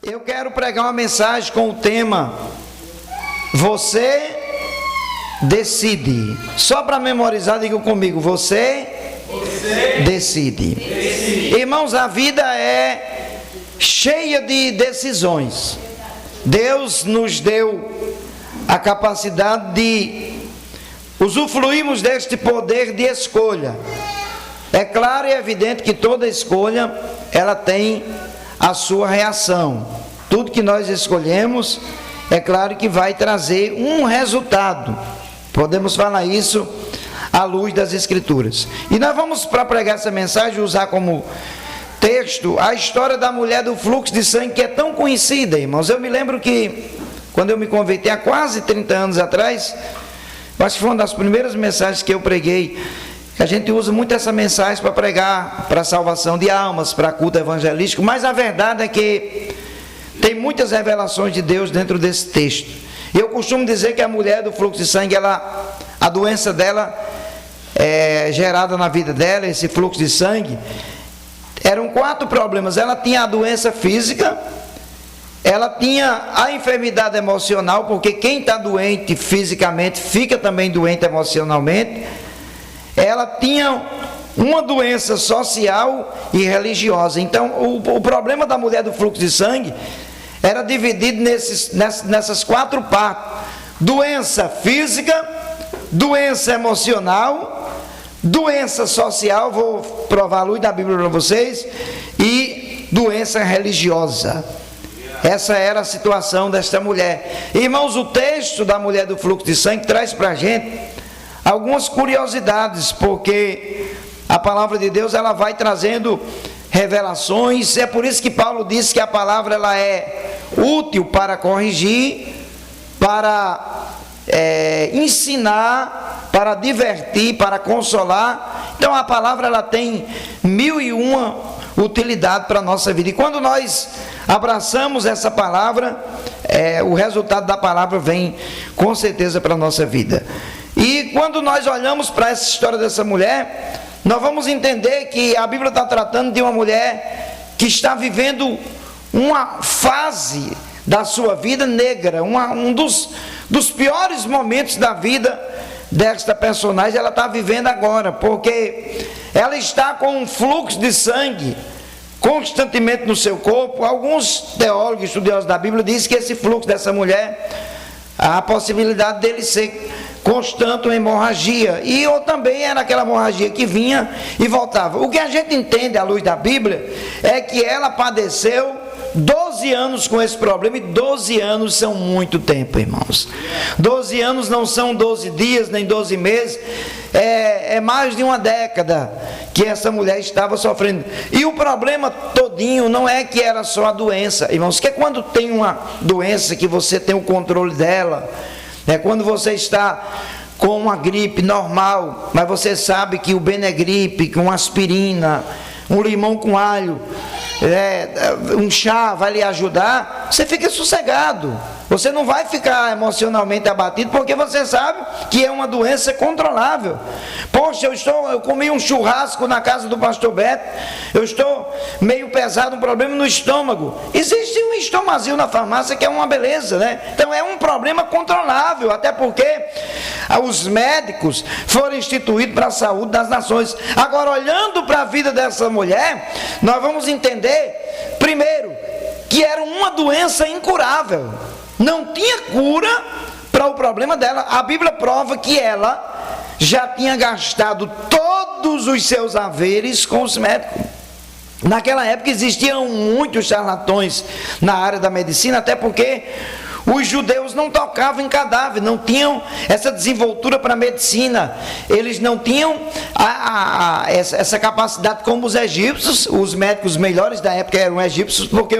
Eu quero pregar uma mensagem com o tema Você decide. Só para memorizar, diga comigo: Você decide. Irmãos, a vida é cheia de decisões. Deus nos deu a capacidade de usufruirmos deste poder de escolha. É claro e evidente que toda escolha ela tem a sua reação. Tudo que nós escolhemos, é claro que vai trazer um resultado. Podemos falar isso à luz das Escrituras. E nós vamos, para pregar essa mensagem, usar como texto a história da mulher do fluxo de sangue, que é tão conhecida, irmãos. Eu me lembro que, quando eu me converti há quase 30 anos atrás, acho que foi uma das primeiras mensagens que eu preguei. A gente usa muito essa mensagem para pregar para a salvação de almas, para culto evangelístico, mas a verdade é que tem muitas revelações de Deus dentro desse texto. Eu costumo dizer que a mulher do fluxo de sangue, a doença dela, gerada na vida dela, esse fluxo de sangue, eram 4 problemas. Ela tinha a doença física, ela tinha a enfermidade emocional, porque quem está doente fisicamente fica também doente emocionalmente. Ela tinha uma doença social e religiosa. Então, o problema da mulher do fluxo de sangue era dividido nessas 4 partes: doença física, doença emocional, doença social, vou provar a luz da Bíblia para vocês, e doença religiosa. Essa era a situação desta mulher. Irmãos, o texto da mulher do fluxo de sangue traz para a gente algumas curiosidades, porque a palavra de Deus ela vai trazendo revelações. É por isso que Paulo disse que a palavra ela é útil para corrigir, para ensinar, para divertir, para consolar. Então a palavra ela tem 1001 utilidade para a nossa vida. E quando nós abraçamos essa palavra, o resultado da palavra vem com certeza para a nossa vida. E quando nós olhamos para essa história dessa mulher, nós vamos entender que a Bíblia está tratando de uma mulher que está vivendo uma fase da sua vida negra, um dos piores momentos da vida desta personagem. Ela está vivendo agora, porque ela está com um fluxo de sangue constantemente no seu corpo. Alguns teólogos, estudiosos da Bíblia, dizem que esse fluxo dessa mulher, a possibilidade dele ser constante, uma hemorragia, ou também era aquela hemorragia que vinha e voltava. O que a gente entende à luz da Bíblia é que ela padeceu 12 anos com esse problema, e 12 anos são muito tempo, irmãos. 12 anos não são 12 dias, nem 12 meses, é mais de uma década que essa mulher estava sofrendo. E o problema todinho não é que era só a doença, irmãos, que é quando tem uma doença que você tem o controle dela, quando você está com uma gripe normal, mas você sabe que o Benegripe, com aspirina, um limão com alho, um chá vai lhe ajudar, você fica sossegado. Você não vai ficar emocionalmente abatido, porque você sabe que é uma doença controlável. Poxa, eu comi um churrasco na casa do pastor Beto, eu estou meio pesado, um problema no estômago. Existe um estomazil na farmácia que é uma beleza, né? Então é um problema controlável, até porque os médicos foram instituídos para a saúde das nações. Agora, olhando para a vida dessa mulher, nós vamos entender, primeiro, que era uma doença incurável. Não tinha cura para o problema dela. A Bíblia prova que ela já tinha gastado todos os seus haveres com os médicos. Naquela época existiam muitos charlatões na área da medicina, até porque os judeus não tocavam em cadáver, não tinham essa desenvoltura para a medicina. Eles não tinham essa capacidade como os egípcios. Os médicos melhores da época eram egípcios, porque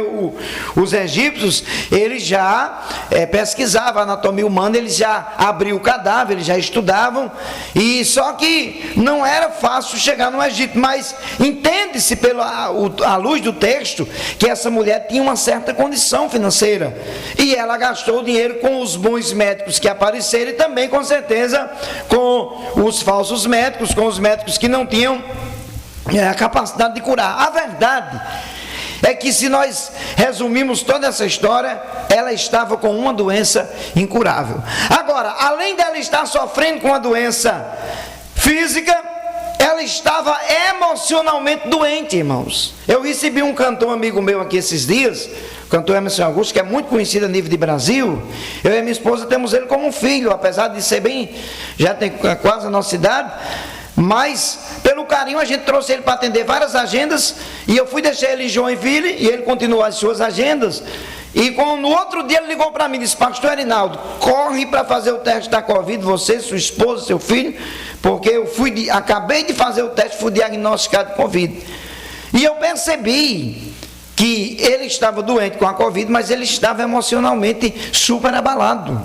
os egípcios, eles já pesquisavam a anatomia humana, eles já abriam o cadáver, eles já estudavam. E só que não era fácil chegar no Egito, mas entende-se pela luz do texto que essa mulher tinha uma certa condição financeira, e ela gastou dinheiro com os bons médicos que apareceram, e também com certeza com os falsos médicos, com os médicos que não tinham a capacidade de curar. A verdade é que se nós resumimos toda essa história, ela estava com uma doença incurável. Agora, além dela estar sofrendo com uma doença física, ela estava emocionalmente doente, irmãos. Eu recebi um cantor amigo meu aqui esses dias, o cantor Emerson Augusto, que é muito conhecido a nível de Brasil. Eu e minha esposa temos ele como um filho, apesar de ser bem, já tem quase a nossa idade, mas pelo carinho a gente trouxe ele para atender várias agendas, e eu fui deixar ele em Joinville, e ele continuou as suas agendas. E no outro dia ele ligou para mim e disse: pastor Erinaldo, corre para fazer o teste da Covid, você, sua esposa, seu filho, porque eu acabei de fazer o teste, fui diagnosticado de Covid. E eu percebi que ele estava doente com a Covid, mas ele estava emocionalmente super abalado.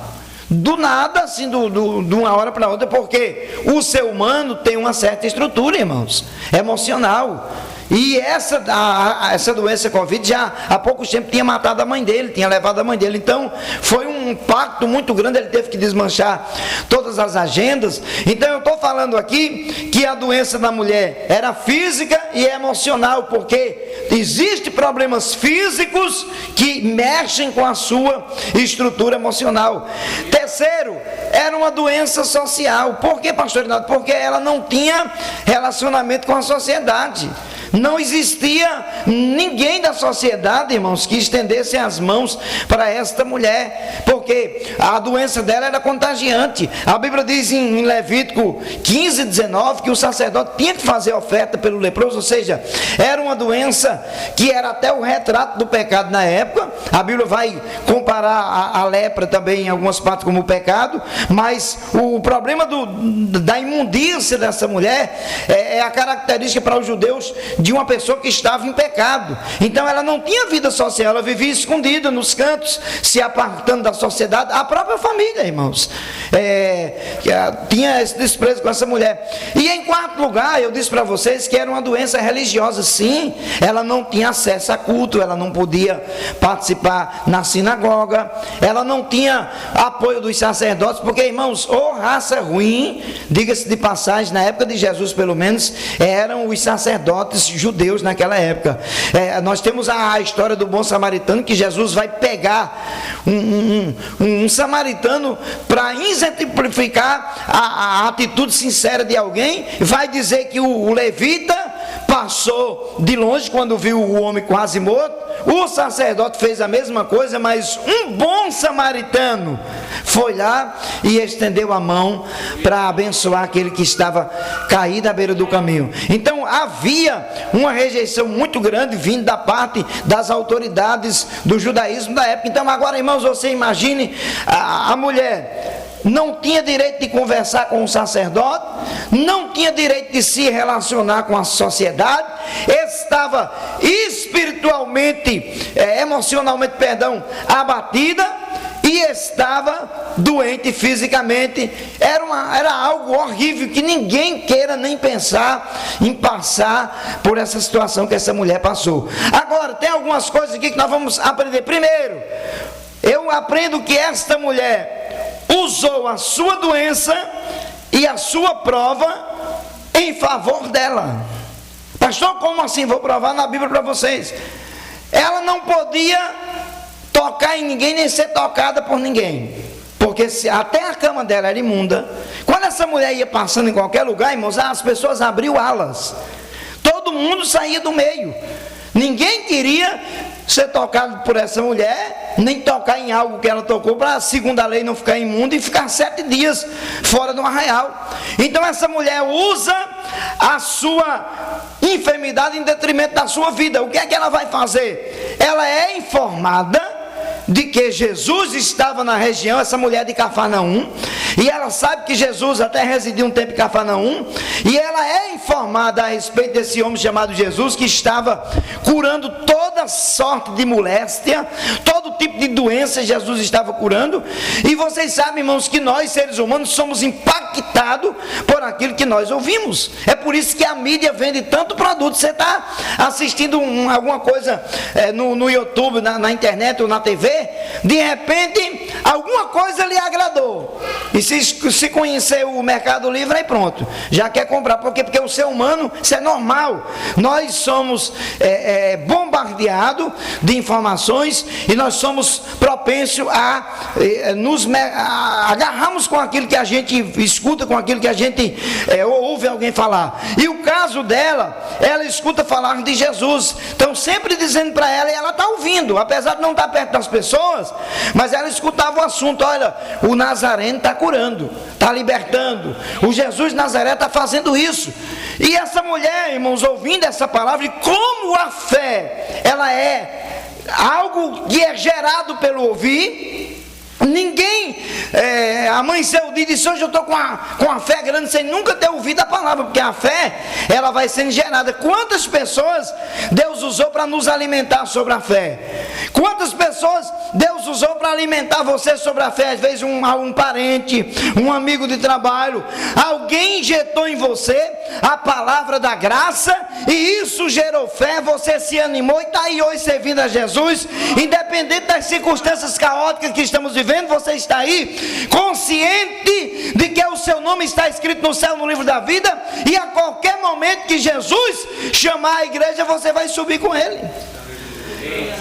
Do nada, assim, de uma hora para outra, porque o ser humano tem uma certa estrutura, irmãos, emocional. E essa doença Covid já há pouco tempo tinha matado a mãe dele, tinha levado a mãe dele. Então foi um impacto muito grande, ele teve que desmanchar todas as agendas. Então eu estou falando aqui que a doença da mulher era física e emocional, porque existem problemas físicos que mexem com a sua estrutura emocional. Terceiro, era uma doença social. Por que, pastor Rinaldo? Porque ela não tinha relacionamento com a sociedade. Não existia ninguém da sociedade, irmãos, que estendesse as mãos para esta mulher, porque a doença dela era contagiante. A Bíblia diz em Levítico 15, 19, que o sacerdote tinha que fazer oferta pelo leproso, ou seja, era uma doença que era até o retrato do pecado na época. A Bíblia vai comparar a lepra também em algumas partes como o pecado, mas o problema da imundícia dessa mulher é a característica para os judeus de uma pessoa que estava em pecado. Então ela não tinha vida social, ela vivia escondida nos cantos, se apartando da sociedade. A própria família, irmãos, tinha esse desprezo com essa mulher. E em quarto lugar, eu disse para vocês que era uma doença religiosa. Sim, ela não tinha acesso a culto, ela não podia participar na sinagoga, ela não tinha apoio dos sacerdotes, porque, irmãos, raça ruim, diga-se de passagem, na época de Jesus pelo menos, eram os sacerdotes judeus naquela época. Nós temos a história do bom samaritano, que Jesus vai pegar um samaritano para exemplificar a atitude sincera de alguém. Vai dizer que o levita passou de longe quando viu o homem quase morto. O sacerdote fez a mesma coisa, mas um bom samaritano foi lá e estendeu a mão para abençoar aquele que estava caído à beira do caminho. Então havia uma rejeição muito grande vindo da parte das autoridades do judaísmo da época. Então agora, irmãos, você imagine a mulher não tinha direito de conversar com o sacerdote, não tinha direito de se relacionar com a sociedade, estava espiritualmente, emocionalmente, abatida, e estava doente fisicamente. Era algo horrível, que ninguém queira nem pensar em passar por essa situação que essa mulher passou. Agora, tem algumas coisas aqui que nós vamos aprender. Primeiro, eu aprendo que esta mulher usou a sua doença e a sua prova em favor dela. Pastor, como assim? Vou provar na Bíblia para vocês. Ela não podia tocar em ninguém, nem ser tocada por ninguém, porque até a cama dela era imunda. Quando essa mulher ia passando em qualquer lugar, irmãos, as pessoas abriam alas, todo mundo saía do meio. Ninguém queria ser tocado por essa mulher, nem tocar em algo que ela tocou, para, segundo a lei, não ficar imundo e ficar 7 dias fora do arraial. Então essa mulher usa a sua enfermidade em detrimento da sua vida. O que é que ela vai fazer? Ela é informada de que Jesus estava na região, essa mulher de Cafarnaum, e ela sabe que Jesus até residiu um tempo em Cafarnaum, e ela é informada a respeito desse homem chamado Jesus, que estava curando toda sorte de moléstia, todo tipo de doença Jesus estava curando. E vocês sabem, irmãos, que nós seres humanos somos impactados impactado por aquilo que nós ouvimos. É por isso que a mídia vende tanto produto. Você está assistindo alguma coisa no YouTube, na internet ou na TV, de repente alguma coisa lhe agradou, e se conhecer o Mercado Livre, aí pronto, já quer comprar. Por quê? Porque o ser humano, isso é normal. Nós somos bombardeados de informações, e nós somos propensos a agarrarmos com aquilo que a gente escuta, com aquilo que a gente ouve alguém falar. E o caso dela, ela escuta falar de Jesus, então sempre dizendo para ela, e ela está ouvindo, apesar de não estar perto das pessoas, mas ela escutava o assunto. Olha, o Nazareno está curando, está libertando, o Jesus de Nazaré está fazendo isso. E essa mulher, irmãos, ouvindo essa palavra, e como a fé, ela é algo que é gerado pelo ouvir. Ninguém amanheceu o dia e disse: hoje eu estou com a fé grande, sem nunca ter ouvido a palavra, porque a fé, ela vai sendo gerada. Quantas pessoas Deus usou para nos alimentar sobre a fé? Quantas pessoas Deus usou para alimentar você sobre a fé? Às vezes um parente, um amigo de trabalho, alguém injetou em você a palavra da graça, e isso gerou fé, você se animou e está aí hoje servindo a Jesus, independente das circunstâncias caóticas que estamos vivendo. Você está aí consciente de que o seu nome está escrito no céu, no livro da vida, e a qualquer momento que Jesus chamar a igreja, você vai subir com ele.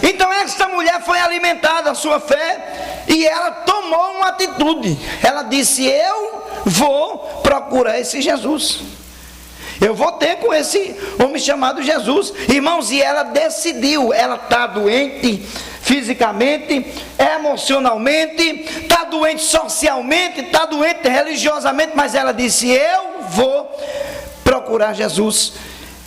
Então esta mulher foi alimentada a sua fé, e ela tomou uma atitude. Ela disse: eu vou procurar esse Jesus, eu vou ter com esse homem chamado Jesus. Irmãos, e ela decidiu. Ela está doente fisicamente, emocionalmente, está doente socialmente, está doente religiosamente, mas ela disse: eu vou procurar Jesus.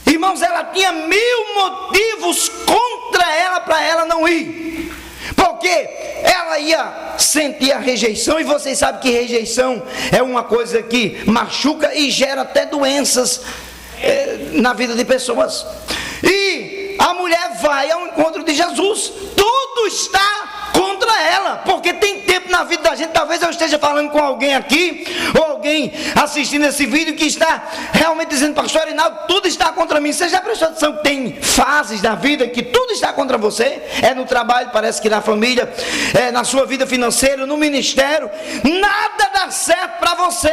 Irmãos, ela tinha 1000 motivos contra ela, para ela não ir, porque ela ia sentir a rejeição, e vocês sabem que rejeição é uma coisa que machuca e gera até doenças na vida de pessoas. E a mulher vai ao encontro de Jesus, tudo está contra ela, porque tem tempo na vida da gente. Talvez eu esteja falando com alguém aqui, ou alguém assistindo esse vídeo, que está realmente dizendo: pastor Rinaldo, tudo está contra mim. Você já prestou atenção que tem fases da vida que tudo está contra você? É no trabalho, parece que na família, na sua vida financeira, no ministério, nada dá certo para você.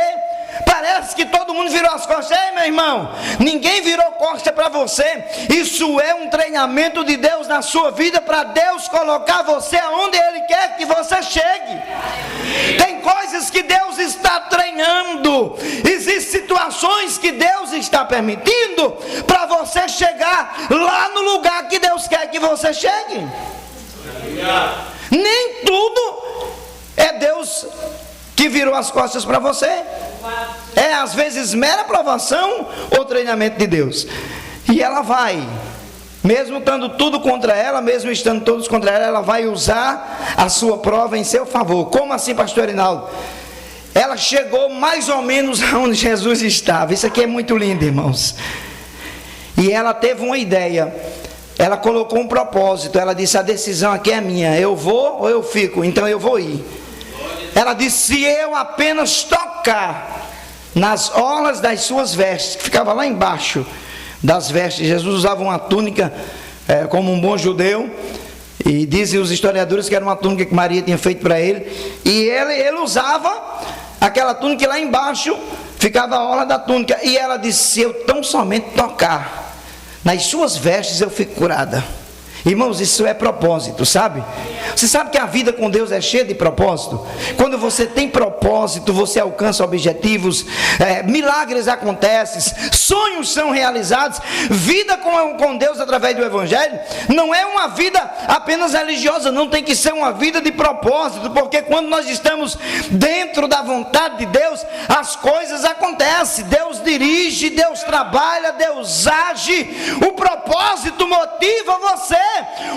Parece que todo mundo virou as costas. Ei, meu irmão, ninguém virou costa para você. Isso é um treinamento de Deus na sua vida, para Deus colocar você aonde Ele quer que você chegue. Tem coisas que Deus está treinando, existem situações que Deus está permitindo para você chegar lá no lugar que Deus quer que você chegue. Nem tudo é Deus que virou as costas para você. Às vezes mera aprovação ou treinamento de Deus. E ela vai, mesmo estando tudo contra ela, mesmo estando todos contra ela, ela vai usar a sua prova em seu favor. Como assim, pastor Rinaldo? Ela chegou mais ou menos onde Jesus estava. Isso aqui é muito lindo, irmãos. E ela teve uma ideia. Ela colocou um propósito. Ela disse: a decisão aqui é minha, eu vou ou eu fico, então eu vou ir. Ela disse: se eu apenas tocar nas orlas das suas vestes, que ficava lá embaixo das vestes. Jesus usava uma túnica como um bom judeu, e dizem os historiadores que era uma túnica que Maria tinha feito para ele, e ele usava aquela túnica, e lá embaixo ficava a orla da túnica. E ela disse: se eu tão somente tocar nas suas vestes, eu fico curada. Irmãos, isso é propósito, sabe? Você sabe que a vida com Deus é cheia de propósito. Quando você tem propósito, você alcança objetivos, milagres acontecem, sonhos são realizados. Vida com Deus através do Evangelho não é uma vida apenas religiosa, não, tem que ser uma vida de propósito, porque quando nós estamos dentro da vontade de Deus, as coisas acontecem. Deus dirige, Deus trabalha, Deus age. O propósito motiva você.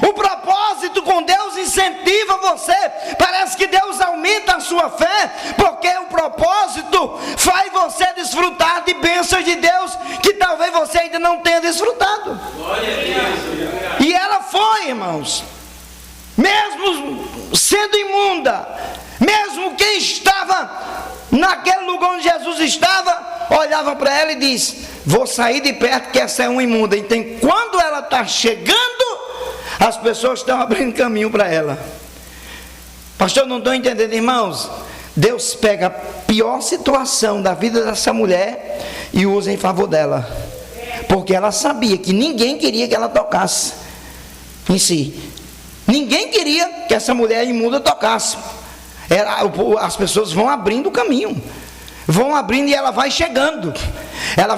O propósito com Deus incentiva você. Parece que Deus aumenta a sua fé, porque o propósito faz você desfrutar de bênçãos de Deus que talvez você ainda não tenha desfrutado. E ela foi, irmãos, mesmo sendo imunda, mesmo quem estava naquele lugar onde Jesus estava, olhavam para ela e disse: vou sair de perto que essa é uma imunda. Então quando ela está chegando, as pessoas estão abrindo caminho para ela. Pastor, não estou entendendo, irmãos. Deus pega a pior situação da vida dessa mulher e usa em favor dela, porque ela sabia que ninguém queria que ela tocasse em si. Ninguém queria que essa mulher imunda tocasse. As pessoas vão abrindo o caminho, vão abrindo, e ela vai chegando, ela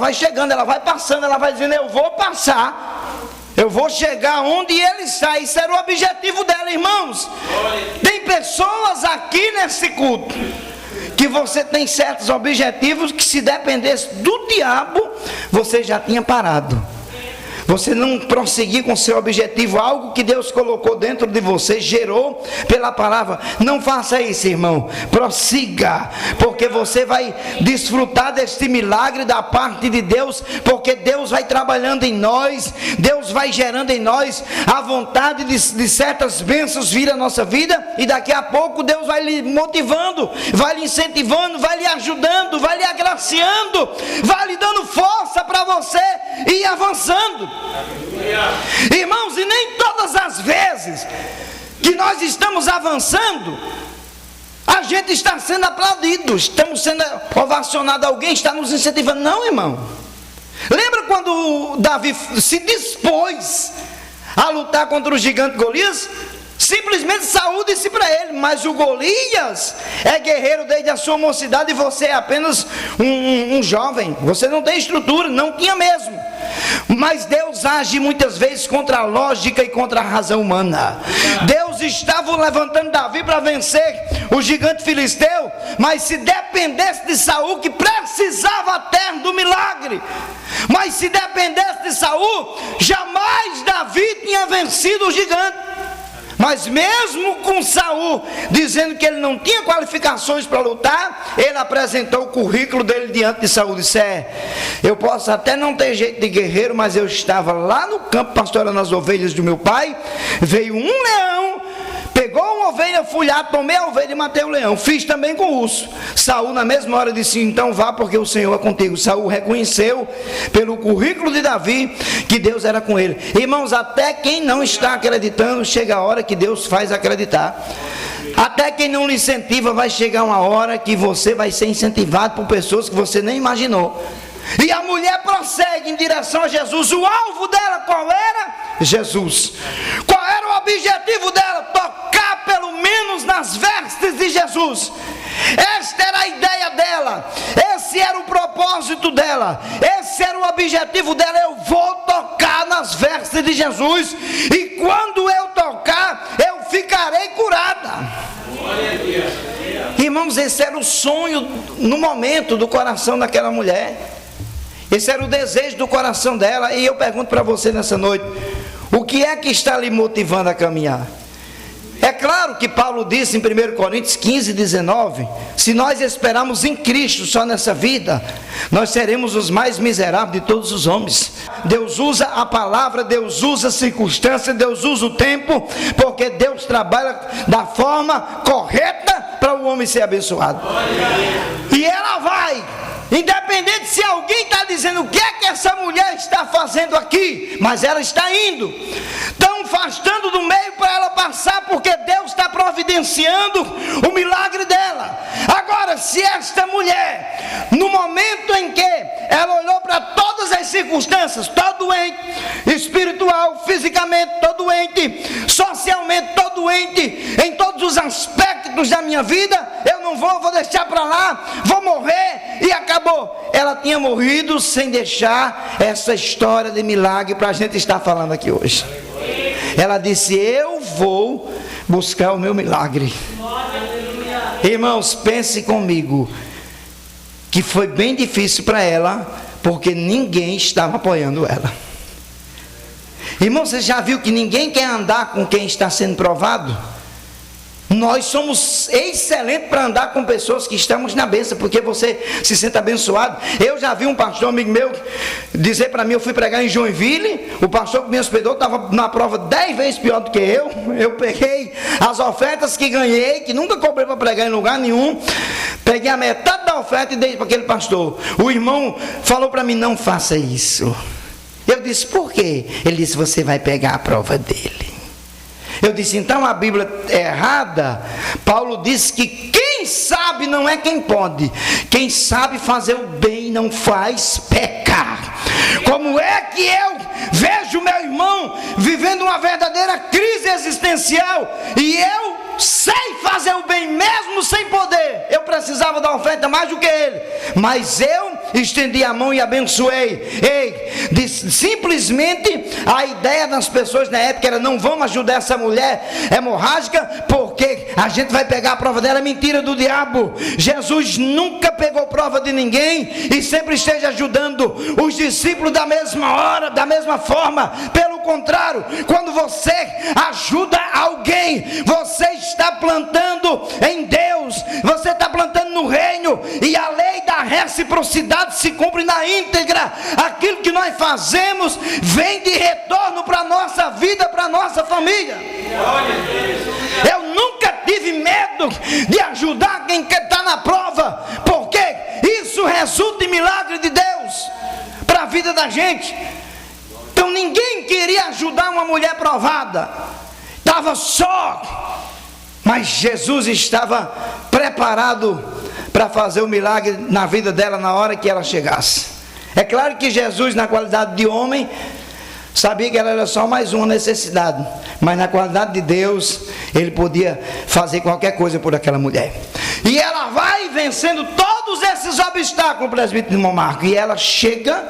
vai passando, ela vai dizendo: eu vou passar, eu vou chegar onde ele está. Isso era o objetivo dela, irmãos. Tem pessoas aqui nesse culto que você tem certos objetivos que, se dependesse do diabo, você já tinha parado. Você não prosseguir com seu objetivo, algo que Deus colocou dentro de você, gerou pela palavra. Não faça isso, irmão. Prossiga, porque você vai desfrutar deste milagre da parte de Deus, porque Deus vai trabalhando em nós, Deus vai gerando em nós a vontade de certas bênçãos vir à nossa vida, e daqui a pouco Deus vai lhe motivando, vai lhe incentivando, vai lhe ajudando, vai lhe agraciando, vai lhe dando força para você ir avançando. Irmãos, e nem todas as vezes que nós estamos avançando, a gente está sendo aplaudido, estamos sendo ovacionados, alguém está nos incentivando. Não, irmão. Lembra quando Davi se dispôs a lutar contra o gigante Golias? Simplesmente Saul disse para ele: mas o Golias é guerreiro desde a sua mocidade, e você é apenas um jovem, você não tem estrutura. Não tinha mesmo. Mas Deus age muitas vezes contra a lógica e contra a razão humana. Deus estava levantando Davi para vencer o gigante filisteu, mas se dependesse de Saul, que precisava até do milagre, mas se dependesse de Saul, jamais Davi tinha vencido o gigante. Mas mesmo com Saul dizendo que ele não tinha qualificações para lutar, ele apresentou o currículo dele diante de Saul. Disse: eu posso até não ter jeito de guerreiro, mas eu estava lá no campo pastorando as ovelhas do meu pai. Veio um leão, pegou uma ovelha, fui lá, tomei a ovelha e matei o leão. Fiz também com o urso. Saul na mesma hora disse: então vá, porque o Senhor é contigo. Saul reconheceu pelo currículo de Davi que Deus era com ele. Irmãos, até quem não está acreditando, chega a hora que Deus faz acreditar. Até quem não lhe incentiva, vai chegar uma hora que você vai ser incentivado por pessoas que você nem imaginou. E a mulher prossegue em direção a Jesus. O alvo dela qual era? Jesus. Qual era o objetivo dela? Tocar pelo menos nas vestes de Jesus. Esta era a ideia dela, esse era o propósito dela, esse era o objetivo dela. Eu vou tocar nas vestes de Jesus, e quando eu tocar, eu ficarei curada. Irmãos, esse era o sonho no momento do coração daquela mulher. Esse era o desejo do coração dela. E eu pergunto para você nessa noite: o que é que está lhe motivando a caminhar? É claro que Paulo disse em 1 Coríntios 15, 19: se nós esperarmos em Cristo só nessa vida, nós seremos os mais miseráveis de todos os homens. Deus usa a palavra, Deus usa a circunstância, Deus usa o tempo, porque Deus trabalha da forma correta para o homem ser abençoado. E ela vai, independente se alguém está dizendo o que é que essa mulher está fazendo aqui, mas ela está indo, estão afastando do meio para ela passar, porque Deus está providenciando o milagre dela. Agora, se esta mulher, no momento em que ela olhou para todas as circunstâncias, todo doente, espiritual, fisicamente, todo doente, socialmente, todo doente, em todos os aspectos da minha vida, eu não vou deixar para lá, vou morrer, e acabou. Ela tinha morrido sem deixar essa história de milagre para a gente estar falando aqui hoje. Ela disse: eu vou buscar o meu milagre. Irmãos, pense comigo que foi bem difícil para ela, porque ninguém estava apoiando ela. Irmão, você já viu que ninguém quer andar com quem está sendo provado? Nós somos excelentes para andar com pessoas que estamos na bênção, porque você se sente abençoado. Eu já vi um pastor amigo meu dizer para mim: eu fui pregar em Joinville, o pastor que me hospedou estava na prova 10 vezes pior do que eu peguei as ofertas que ganhei, que nunca cobrei para pregar em lugar nenhum, peguei a metade da oferta e dei para aquele pastor. O irmão falou para mim: não faça isso. Eu disse: por quê? Ele disse: você vai pegar a prova dele. Eu disse: então a Bíblia é errada. Paulo disse que quem sabe não é quem pode. Quem sabe fazer o bem não faz pecar. Como é que eu vejo meu irmão vivendo uma verdadeira crise existencial e eu sei fazer o bem mesmo sem poder? Eu precisava da oferta mais do que ele, mas eu estendi a mão e abençoei. Simplesmente a ideia das pessoas na época era: não vamos ajudar essa mulher hemorrágica porque a gente vai pegar a prova dela. Mentira do diabo. Jesus nunca pegou prova de ninguém e sempre esteja ajudando os discípulos da mesma hora, da mesma forma. Pelo contrário, quando você ajuda alguém, você está plantando em Deus, você está plantando no reino, e a lei da reciprocidade se cumpre na íntegra. Aquilo que nós fazemos vem de retorno para a nossa vida, para a nossa família. Eu nunca tive medo de ajudar quem está na prova, porque isso resulta em milagre de Deus para a vida da gente. Então ninguém queria ajudar uma mulher provada, estava só, mas Jesus estava preparado para fazer o milagre na vida dela na hora que ela chegasse. É claro que Jesus, na qualidade de homem, sabia que ela era só mais uma necessidade, mas na qualidade de Deus, ele podia fazer qualquer coisa por aquela mulher. E ela vai vencendo todos esses obstáculos, presbítero irmão Marco, e ela chega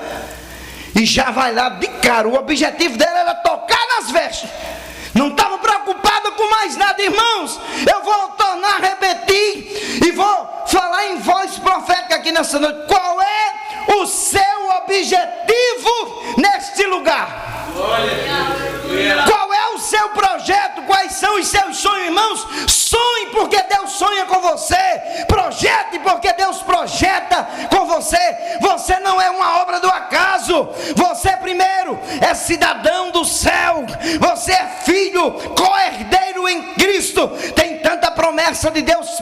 e já vai lá de cara. O objetivo dela era tocar nas vestes, não estava preocupada com mais nada. Irmãos, eu vou tornar a repetir e vou falar em voz profética aqui nessa noite. Qual é o seu objetivo neste lugar? Qual é o seu projeto? Quais são os seus sonhos, irmãos? Sonhe porque Deus sonha com você. Projete porque Deus projeta com você. Você não é uma obra do acaso. Você primeiro é cidadão do céu. Você é filho, co-herdeiro em Cristo. Tem tanta promessa de Deus.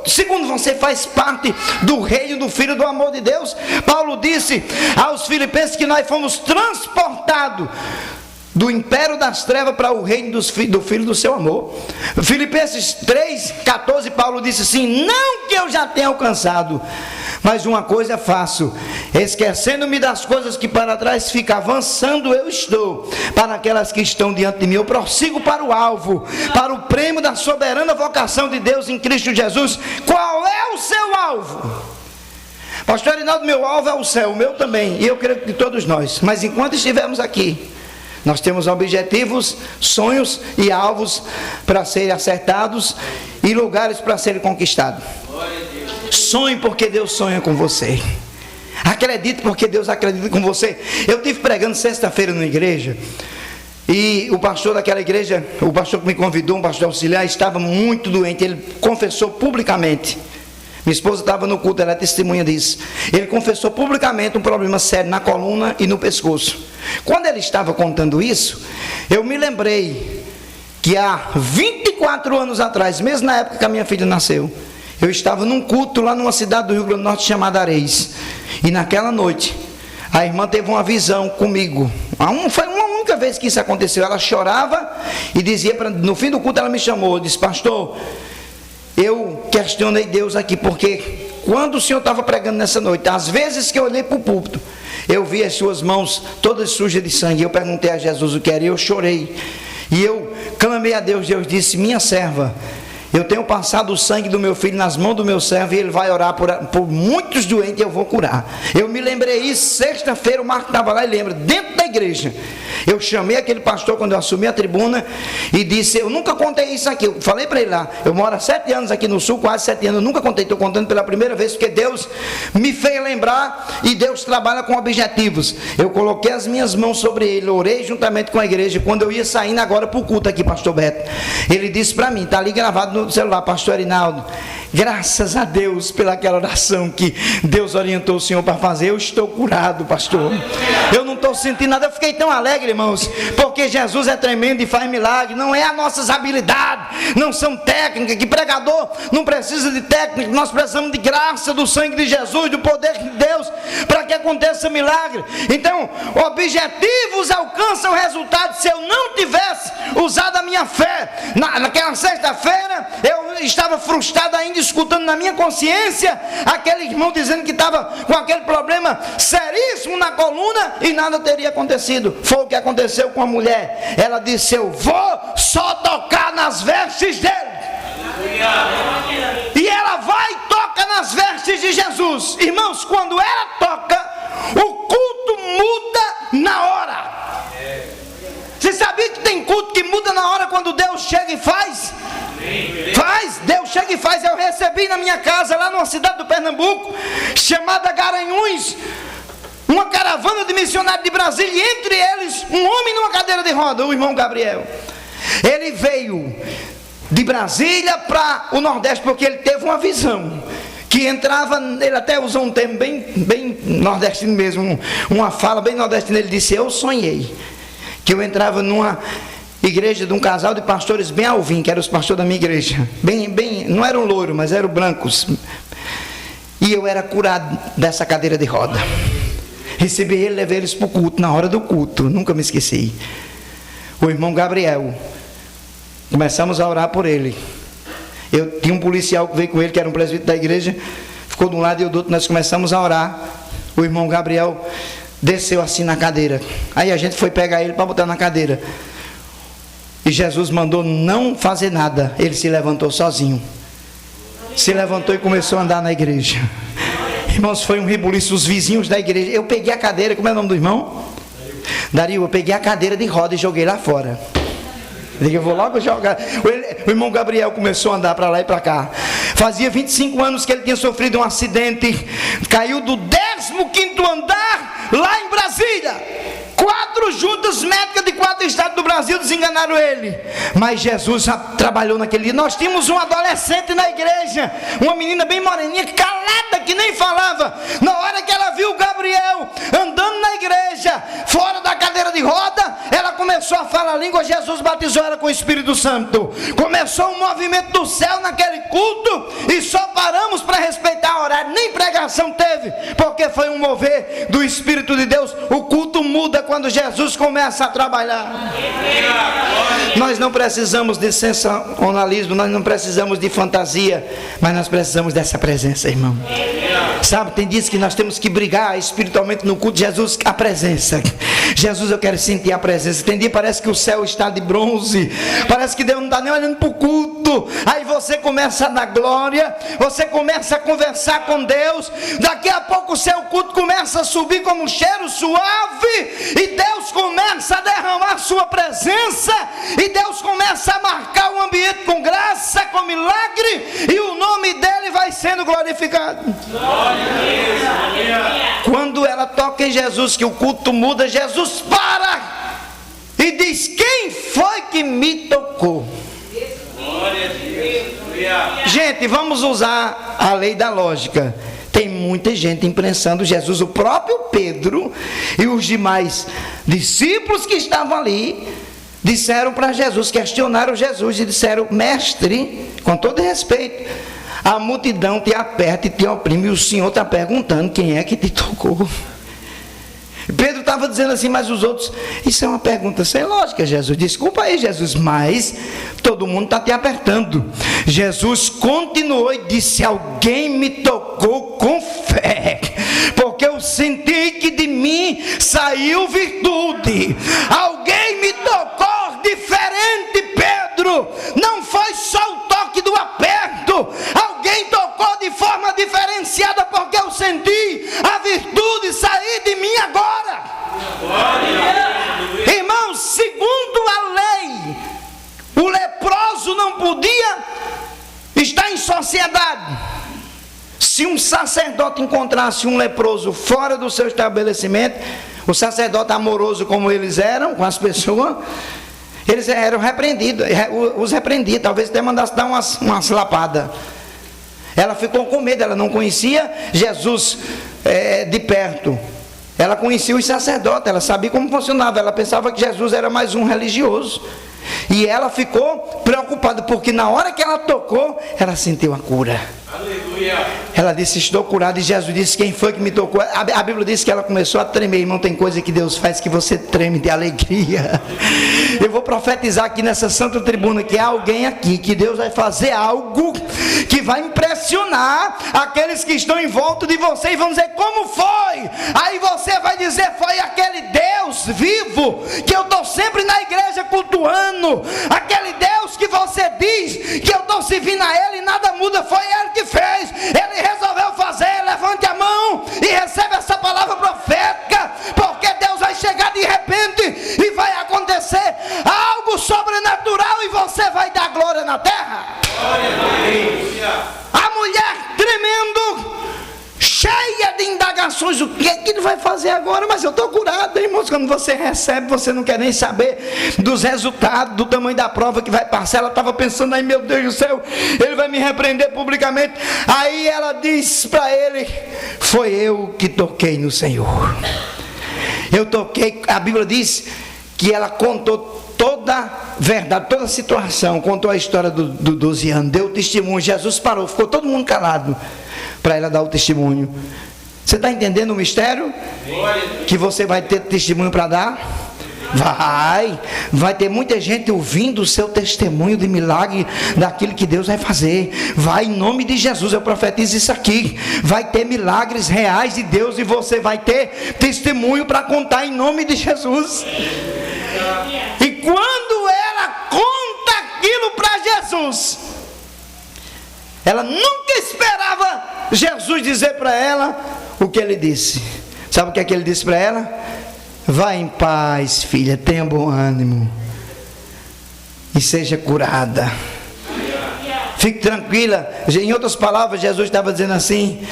Segundo, você faz parte do reino do Filho do amor de Deus. Paulo disse aos Filipenses que nós fomos transportados do império das trevas para o reino do Filho do seu amor. Filipenses 3,14, Paulo disse assim: não que eu já tenha alcançado, mas uma coisa faço, esquecendo-me das coisas que para trás ficam, avançando eu estou para aquelas que estão diante de mim. Eu prossigo para o alvo, para o prêmio da soberana vocação de Deus em Cristo Jesus. Qual é o seu alvo? Pastor Arinaldo, meu alvo é o céu, o meu também, e eu creio que de todos nós. Mas enquanto estivermos aqui, nós temos objetivos, sonhos e alvos para serem acertados e lugares para serem conquistados. Sonhe porque Deus sonha com você. Acredite porque Deus acredita com você. Eu estive pregando sexta-feira na igreja, e o pastor daquela igreja, o pastor que me convidou, um pastor auxiliar, estava muito doente. Ele confessou publicamente. Minha esposa estava no culto, ela é testemunha disso. Ele confessou publicamente um problema sério na coluna e no pescoço. Quando ele estava contando isso, eu me lembrei que há 24 anos atrás, mesmo na época que a minha filha nasceu, eu estava num culto lá numa cidade do Rio Grande do Norte chamada Areis. E naquela noite, a irmã teve uma visão comigo. Foi uma única vez que isso aconteceu. Ela chorava e dizia, no fim do culto ela me chamou, disse: pastor, eu questionei Deus aqui, porque quando o senhor estava pregando nessa noite, às vezes que eu olhei para o púlpito, eu vi as suas mãos todas sujas de sangue. Eu perguntei a Jesus o que era e eu chorei. E eu clamei a Deus. Deus disse: minha serva, eu tenho passado o sangue do meu filho nas mãos do meu servo, e ele vai orar por muitos doentes e eu vou curar. Eu me lembrei isso, sexta-feira o Marco estava lá e lembra, dentro da igreja. Eu chamei aquele pastor quando eu assumi a tribuna e disse: eu nunca contei isso aqui. Eu falei para ele lá, eu moro há 7 anos aqui no sul, quase 7 anos, eu nunca contei, estou contando pela primeira vez, porque Deus me fez lembrar, e Deus trabalha com objetivos. Eu coloquei as minhas mãos sobre ele, orei juntamente com a igreja. Quando eu ia saindo agora para o culto aqui, pastor Beto, ele disse para mim, está ali gravado no celular: pastor Arinaldo, Graças a Deus pelaquela oração que Deus orientou o Senhor para fazer. Eu estou curado, pastor. Eu não estou sentindo nada. Eu fiquei tão alegre, irmãos, porque Jesus é tremendo e faz milagre. Não é as nossas habilidades, não são técnicas, que pregador não precisa de técnica. Nós precisamos de graça, do sangue de Jesus, do poder de Deus, para que aconteça milagre. Então, objetivos alcançam resultados. Se eu não tivesse usado a minha fé, naquela sexta-feira, eu estava frustrado ainda, escutando na minha consciência aquele irmão dizendo que estava com aquele problema seríssimo na coluna e nada teria acontecido. Foi o que aconteceu com a mulher. Ela disse: eu vou só tocar nas vestes dele. E ela vai e toca nas vestes de Jesus. Irmãos, quando ela toca, o culto muda na hora. Você sabia que tem culto que muda na hora quando Deus chega e faz? Faz, Deus chega e faz. Eu recebi na minha casa, lá numa cidade do Pernambuco, chamada Garanhuns, uma caravana de missionários de Brasília, e entre eles, um homem numa cadeira de roda, o irmão Gabriel. Ele veio de Brasília para o Nordeste, porque ele teve uma visão, que entrava, ele até usou um termo bem nordestino mesmo, uma fala bem nordestina. Ele disse: eu sonhei que eu entrava numa igreja de um casal de pastores bem alvim, que eram os pastores da minha igreja, não eram loiros, mas eram brancos, e eu era curado dessa cadeira de roda. Recebi ele, levei eles para o culto, na hora do culto, nunca me esqueci. O irmão Gabriel, começamos a orar por ele. Eu tinha um policial que veio com ele, que era um presbítero da igreja, ficou de um lado e do outro. Nós começamos a orar. O irmão Gabriel desceu assim na cadeira. Aí a gente foi pegar ele para botar na cadeira. E Jesus mandou não fazer nada. Ele se levantou sozinho. Se levantou e começou a andar na igreja. Irmãos, foi um rebuliço. Os vizinhos da igreja. Eu peguei a cadeira. Como é o nome do irmão? Dario. Eu peguei a cadeira de roda e joguei lá fora. Eu vou logo jogar. O irmão Gabriel começou a andar para lá e para cá. Fazia 25 anos que ele tinha sofrido um acidente. Caiu do 15º andar lá em Brasília. 4 juntas médicas de 4 estados do Brasil desenganaram ele. Mas Jesus já trabalhou naquele dia. Nós tínhamos um adolescente na igreja, uma menina bem moreninha, calada, que nem falava. Na hora que ela viu o Gabriel andando na igreja, fora da cadeira de roda, ela começou a falar a língua. Jesus batizou ela com o Espírito Santo. Começou um movimento do céu naquele culto, e só paramos para respeitar o horário. Nem pregação teve, porque foi um mover do Espírito de Deus. O culto muda quando Jesus começa a trabalhar. Nós não precisamos de sensacionalismo, nós não precisamos de fantasia, mas nós precisamos dessa presença, irmão. Sabe, tem dias que nós temos que brigar espiritualmente no culto. Jesus, a presença. Jesus, eu quero sentir a presença. Tem dia parece que o céu está de bronze, parece que Deus não está nem olhando para o culto. Aí você começa a dar glória, você começa a conversar com Deus. Daqui a pouco o seu culto começa a subir como um cheiro suave, e Deus começa a derramar sua presença, e Deus começa a marcar o ambiente com graça, com milagre, e o nome dele vai sendo glorificado. Quando ela toca em Jesus, que o culto muda, Jesus para e diz: quem foi que me tocou? Gente, vamos usar a lei da lógica. Tem muita gente imprensando Jesus. O próprio Pedro e os demais discípulos que estavam ali disseram para Jesus, questionaram Jesus e disseram: mestre, com todo respeito, a multidão te aperta e te oprime, e o Senhor está perguntando quem é que te tocou. Pedro estava dizendo assim, mas os outros, isso é uma pergunta sem lógica. Jesus, desculpa aí, Jesus, mas todo mundo está te apertando. Jesus continuou e disse: alguém me tocou com fé, porque eu senti que de mim saiu virtude. Alguém me tocou diferente, Pedro. Não foi só o toque do aperto, alguém tocou de forma diferenciada, porque eu senti a virtude sair de mim agora. Irmãos, segundo a lei, o leproso não podia estar em sociedade. Se um sacerdote encontrasse um leproso fora do seu estabelecimento, o sacerdote amoroso como eles eram com as pessoas, eles eram repreendidos, os repreendia, talvez até mandasse dar umas lapadas. Ela ficou com medo, ela não conhecia Jesus de perto. Ela conhecia os sacerdotes, ela sabia como funcionava, ela pensava que Jesus era mais um religioso. E ela ficou preocupada, porque na hora que ela tocou, ela sentiu a cura. Aleluia. Ela disse: estou curada. E Jesus disse: quem foi que me tocou? A Bíblia diz que ela começou a tremer. Irmão, tem coisa que Deus faz que você treme de alegria. Eu vou profetizar aqui nessa santa tribuna que há alguém aqui, que Deus vai fazer algo que vai impressionar aqueles que estão em volta de você e vão dizer: como foi? Aí você vai dizer: foi aquele Deus vivo que eu estou sempre na igreja cultuando, aquele Deus que você diz que eu estou servindo a Ele e nada muda, foi Ele que fez, Ele resolveu fazer. Levante a mão e receba essa palavra profética, porque Deus vai chegar de repente e vai acontecer algo sobrenatural e você vai dar glória na terra. A mulher tremendo, cheia de indagações: o que é que ele vai fazer agora? Mas eu estou curado, irmãos. Quando você recebe, você não quer nem saber dos resultados, do tamanho da prova que vai passar. Ela estava pensando: ai meu Deus do céu, ele vai me repreender publicamente. Aí ela diz para ele: foi eu que toquei no Senhor. Eu toquei. A Bíblia diz que ela contou toda a verdade, toda a situação, contou a história do 12 anos, deu testemunho. Jesus parou, ficou todo mundo calado para ela dar o testemunho. Você está entendendo o mistério? Que você vai ter testemunho para dar? Vai ter muita gente ouvindo o seu testemunho de milagre, daquilo que Deus vai fazer. Vai, em nome de Jesus, eu profetizo isso aqui. Vai ter milagres reais de Deus e você vai ter testemunho para contar, em nome de Jesus. E quando ela conta aquilo para Jesus, ela nunca esperava Jesus dizer para ela o que ele disse. Sabe o que é que ele disse para ela? Vá em paz, filha, tenha bom ânimo e seja curada. Fique tranquila. Em outras palavras, Jesus estava dizendo assim: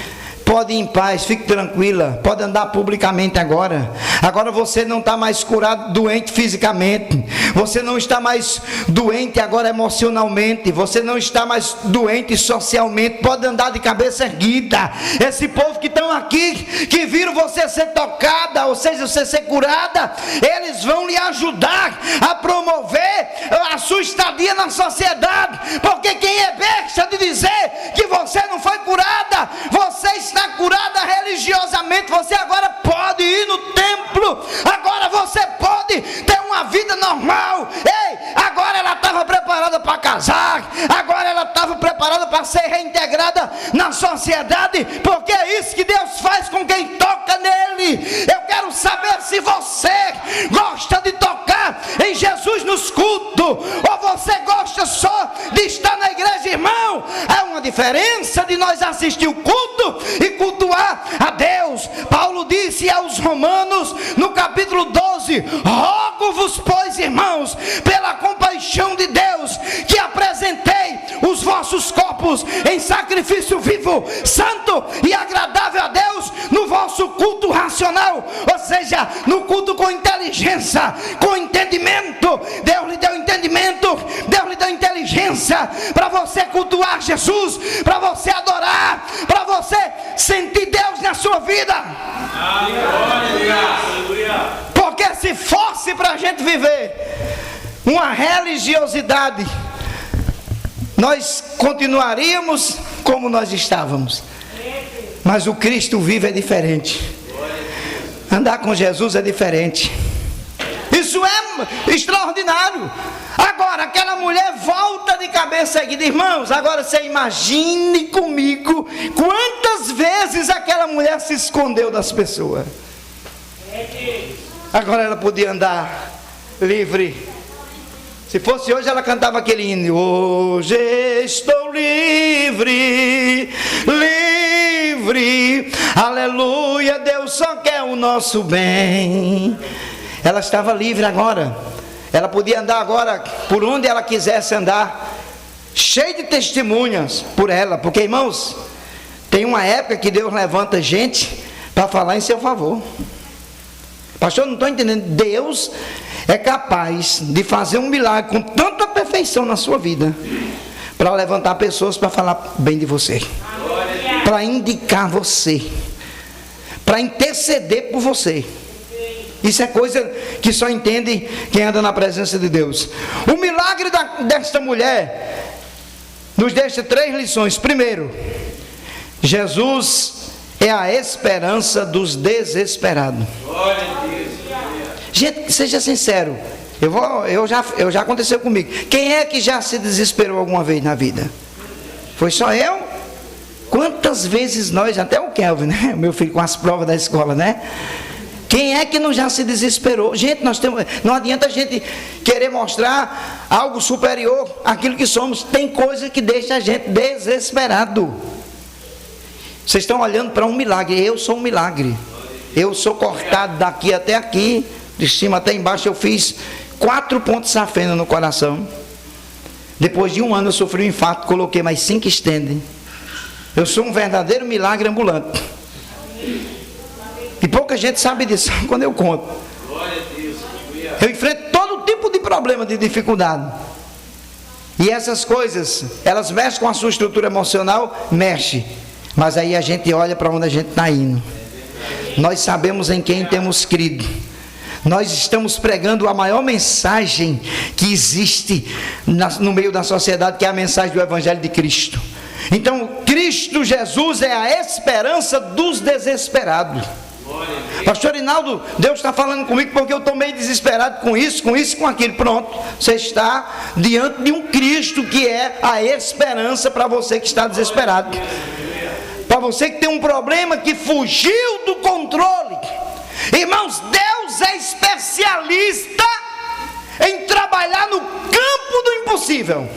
pode ir em paz, fique tranquila, pode andar publicamente agora. Agora você não está mais curado, doente fisicamente. Você não está mais doente agora emocionalmente. Você não está mais doente socialmente. Pode andar de cabeça erguida. Esse povo que estão aqui, que viram você ser tocada, ou seja, você ser curada, eles vão lhe ajudar a promover a sua estadia na sociedade. Porque quem é besta de dizer que você não foi curada, você está curada religiosamente. Você agora pode ir no templo, agora você pode ter uma vida normal. Ei, agora ela estava preparada para casar, agora ela estava preparada para ser reintegrada na sociedade, porque é isso que Deus faz com quem toca nele. Eu quero saber se você gosta de tocar em Jesus nos cultos, ou você gosta só de estar na igreja. Irmão, é uma diferença de nós assistir o culto e cultuar a Deus. Paulo disse aos Romanos no capítulo 12: rogo-vos, pois, irmãos, pela compaixão de Deus, que apresentei os vossos corpos em sacrifício vivo, santo e agradável a Deus, no vosso culto racional. Ou seja, no culto com inteligência, com entendimento. Deus lhe deu entendimento, Deus lhe deu inteligência para você cultuar Jesus, para você adorar, para você sentir Deus na sua vida. Porque se fosse para a gente viver uma religiosidade, nós continuaríamos como nós estávamos. Mas o Cristo vivo é diferente. Andar com Jesus é diferente. Isso é extraordinário. Agora, aquela mulher volta de cabeça erguida. Irmãos, agora você imagine comigo quantas vezes aquela mulher se escondeu das pessoas. Agora ela podia andar livre. Se fosse hoje, ela cantava aquele hino: hoje estou livre, livre, aleluia, Deus só quer o nosso bem. Ela estava livre agora. Ela podia andar agora por onde ela quisesse andar, cheio de testemunhas por ela. Porque, irmãos, tem uma época que Deus levanta gente para falar em seu favor. Pastor, não estou entendendo. Deus é capaz de fazer um milagre com tanta perfeição na sua vida, para levantar pessoas para falar bem de você. para indicar você, para interceder por você. Isso é coisa que só entende quem anda na presença de Deus. O milagre desta mulher nos deixa 3 lições. Primeiro, Jesus é a esperança dos desesperados. Gente, seja sincero, já aconteceu comigo. Quem é que já se desesperou alguma vez na vida? Foi só eu? Quantas vezes nós, até o Kelvin, né? Meu filho com as provas da escola, né? Quem é que não já se desesperou? Gente, não adianta a gente querer mostrar algo superior àquilo que somos. Tem coisa que deixa a gente desesperado. Vocês estão olhando para um milagre. Eu sou um milagre. Eu sou cortado daqui até aqui, de cima até embaixo. Eu fiz 4 pontos safena no coração. Depois de 1 ano eu sofri um infarto, coloquei mais 5 estendem. Eu sou um verdadeiro milagre ambulante. E pouca gente sabe disso quando eu conto. Eu enfrento todo tipo de problema, de dificuldade. E essas coisas, elas mexem com a sua estrutura emocional, mexe. Mas aí a gente olha para onde a gente está indo. Nós sabemos em quem temos crido. Nós estamos pregando a maior mensagem que existe no meio da sociedade, que é a mensagem do Evangelho de Cristo. Então, Cristo Jesus é a esperança dos desesperados. Pastor Rinaldo, Deus está falando comigo porque eu estou meio desesperado com isso, com aquilo. Pronto, você está diante de um Cristo que é a esperança para você que está desesperado. Para você que tem um problema que fugiu do controle. Irmãos, Deus é especialista em trabalhar no campo do impossível.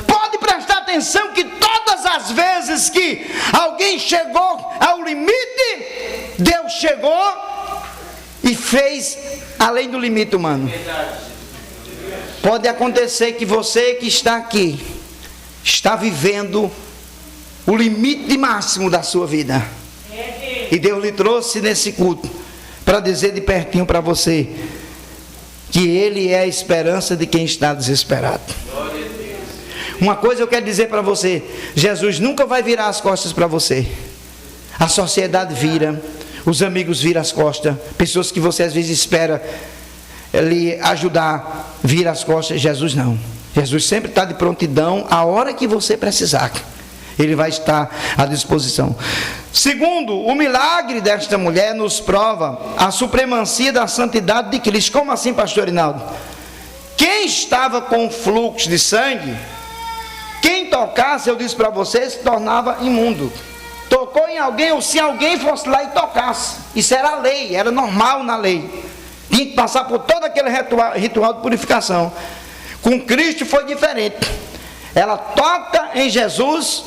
Pode prestar atenção que todas as vezes que alguém chegou ao limite, Deus chegou e fez além do limite humano. Pode acontecer que você que está aqui está vivendo o limite máximo da sua vida, e Deus lhe trouxe nesse culto para dizer de pertinho para você que Ele é a esperança de quem está desesperado. Uma coisa eu quero dizer para você: Jesus nunca vai virar as costas para você. A sociedade vira, os amigos viram as costas, pessoas que você às vezes espera lhe ajudar, vira as costas. Jesus não. Jesus sempre está de prontidão, a hora que você precisar, Ele vai estar à disposição. Segundo, o milagre desta mulher nos prova a supremacia da santidade de Cristo. Como assim, pastor Rinaldo? Quem estava com fluxo de sangue, quem tocasse, eu disse para vocês, se tornava imundo. Tocou em alguém, ou se alguém fosse lá e tocasse, isso era lei, era normal na lei. Tinha que passar por todo aquele ritual de purificação. Com Cristo foi diferente. Ela toca em Jesus,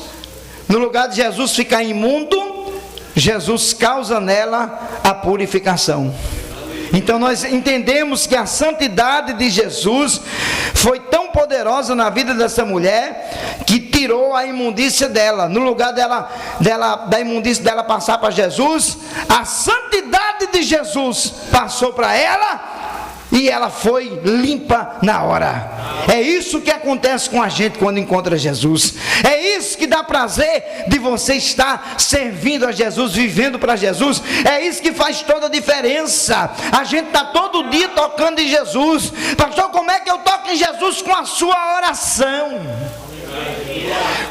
no lugar de Jesus ficar imundo, Jesus causa nela a purificação. Então nós entendemos que a santidade de Jesus foi tão poderosa na vida dessa mulher, que tirou a imundícia dela. No lugar da imundícia dela passar para Jesus, a santidade de Jesus passou para ela, e ela foi limpa na hora. É isso que acontece com a gente quando encontra Jesus. É isso que dá prazer de você estar servindo a Jesus, vivendo para Jesus. É isso que faz toda a diferença. A gente está todo dia tocando em Jesus. Pastor, como é que eu toco em Jesus? Com a sua oração.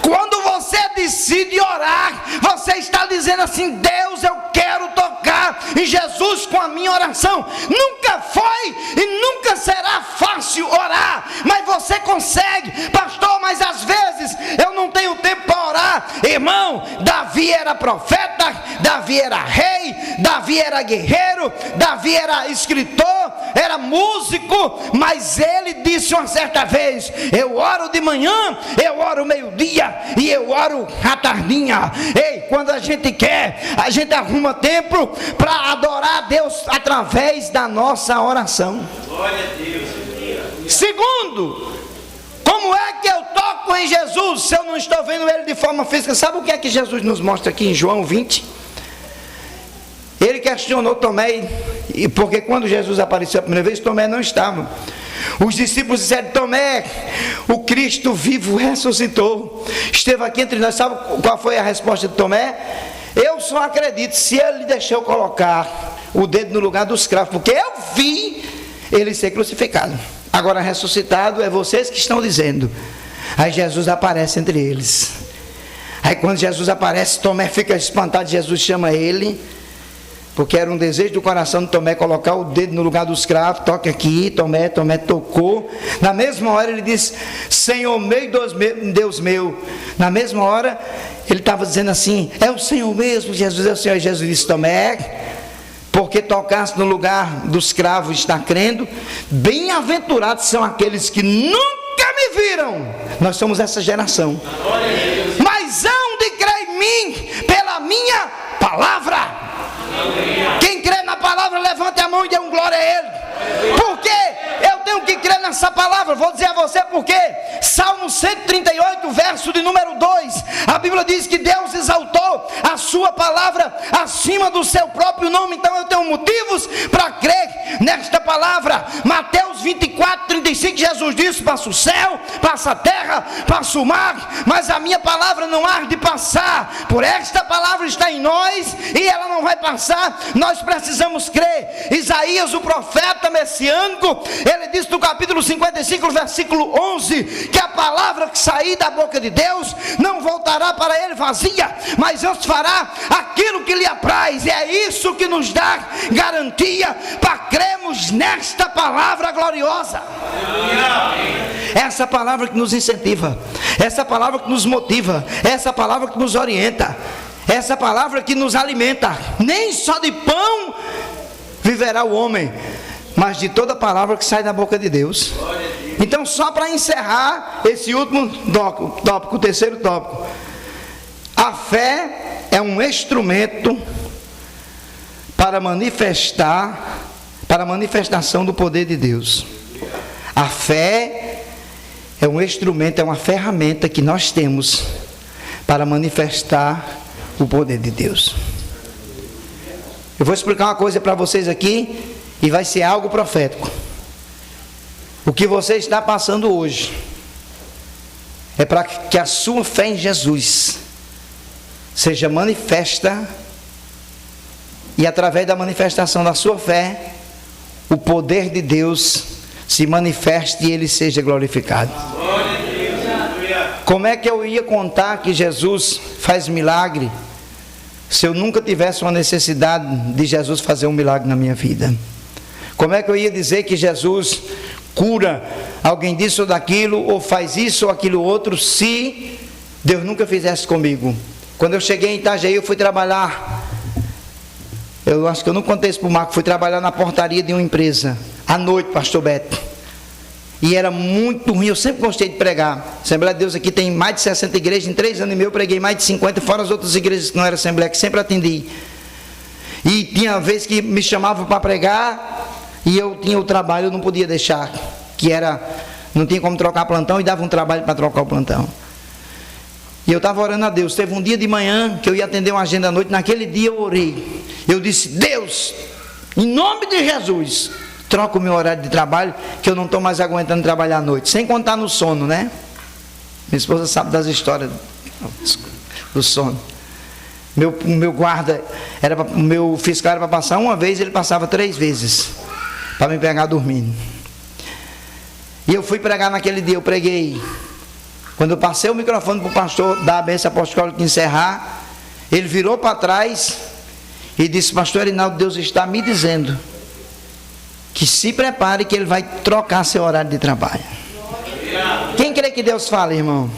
Quando você decide orar, você está dizendo assim: Deus, eu quero tocar em Jesus com a minha oração. Nunca foi e nunca será fácil orar, mas você consegue. Pastor, mas às vezes eu não tenho tempo para orar. Irmão, Davi era profeta, Davi era rei, Davi era guerreiro, Davi era escritor, era músico, mas ele disse uma certa vez: eu oro de manhã, eu oro meio-dia e eu oro à tardinha. Ei, quando a gente quer, a gente arruma tempo para adorar a Deus através da nossa oração. Glória a Deus. Segundo, como é que eu toco em Jesus se eu não estou vendo Ele de forma física? Sabe o que é que Jesus nos mostra aqui em João 20? Ele questionou Tomé, porque quando Jesus apareceu a primeira vez, Tomé não estava. Os discípulos disseram: Tomé, o Cristo vivo ressuscitou, esteve aqui entre nós. Sabe qual foi a resposta de Tomé? Eu só acredito se ele deixou colocar o dedo no lugar dos cravos, porque eu vi ele ser crucificado. Agora ressuscitado é vocês que estão dizendo. Aí Jesus aparece entre eles. Aí quando Jesus aparece, Tomé fica espantado. Jesus chama ele, porque era um desejo do coração de Tomé colocar o dedo no lugar dos cravos. Toque aqui. Tomé tocou. Na mesma hora ele disse: Senhor meu e Deus meu. Na mesma hora ele estava dizendo assim: é o Senhor mesmo, Jesus é o Senhor. E Jesus disse: Tomé, porque tocaste no lugar dos cravos, está crendo. Bem-aventurados são aqueles que nunca me viram. Nós somos essa geração, mas hão de crer em mim pela minha palavra. Quem crê na palavra, levante a mão e dê um glória a Ele. Porque eu tenho que crer nessa palavra. Vou dizer a você porque Salmo 138, verso de número 2, a Bíblia diz que Deus exaltou a sua palavra acima do seu próprio nome. Então eu tenho motivos para crer nesta palavra. Mateus 24, 35, Jesus disse: passa o céu, passa a terra, passa o mar, mas a minha palavra não há de passar. Por esta palavra está em nós e ela não vai passar. Nós precisamos crer. Isaías, o profeta messiânico, ele diz no capítulo 55, versículo 11, que a palavra que sair da boca de Deus não voltará para ele vazia, mas Deus fará aquilo que lhe apraz. E é isso que nos dá garantia para crermos nesta palavra gloriosa. Essa palavra que nos incentiva, essa palavra que nos motiva, essa palavra que nos orienta, essa palavra que nos alimenta. Nem só de pão viverá o homem, mas de toda palavra que sai da boca de Deus. Então, só para encerrar esse último tópico, o terceiro tópico: a fé é um instrumento para a manifestação do poder de Deus. A fé é um instrumento, é uma ferramenta que nós temos para manifestar o poder de Deus. Eu vou explicar uma coisa para vocês aqui, e vai ser algo profético. O que você está passando hoje é para que a sua fé em Jesus seja manifesta, e através da manifestação da sua fé, o poder de Deus se manifeste e ele seja glorificado. Como é que eu ia contar que Jesus faz milagre se eu nunca tivesse uma necessidade de Jesus fazer um milagre na minha vida? Como é que eu ia dizer que Jesus cura alguém disso ou daquilo, ou faz isso ou aquilo outro, se Deus nunca fizesse comigo? Quando eu cheguei em Itajaí, eu fui trabalhar, eu acho que eu não contei isso para o Marco, fui trabalhar na portaria de uma empresa, à noite, pastor Beto, e era muito ruim. Eu sempre gostei de pregar. Assembleia de Deus aqui tem mais de 60 igrejas, em 3 anos e meio eu preguei mais de 50, fora as outras igrejas que não eram Assembleia, que sempre atendi. E tinha vezes que me chamavam para pregar, e eu tinha o trabalho, eu não podia deixar, que era, não tinha como trocar plantão, e dava um trabalho para trocar o plantão. E eu estava orando a Deus. Teve um dia de manhã que eu ia atender uma agenda à noite. Naquele dia eu orei, eu disse: Deus, em nome de Jesus, troca o meu horário de trabalho, que eu não estou mais aguentando trabalhar à noite, sem contar no sono, né? Minha esposa sabe das histórias do sono. Meu guarda, meu fiscal era para passar uma vez, ele passava 3 vezes, para me pegar dormindo. E eu fui pregar naquele dia, eu preguei. Quando eu passei o microfone para o pastor dar a bênção apostólica e encerrar, ele virou para trás e disse: pastor Erinaldo, Deus está me dizendo que se prepare, que ele vai trocar seu horário de trabalho. Quem crê que Deus fala, irmão?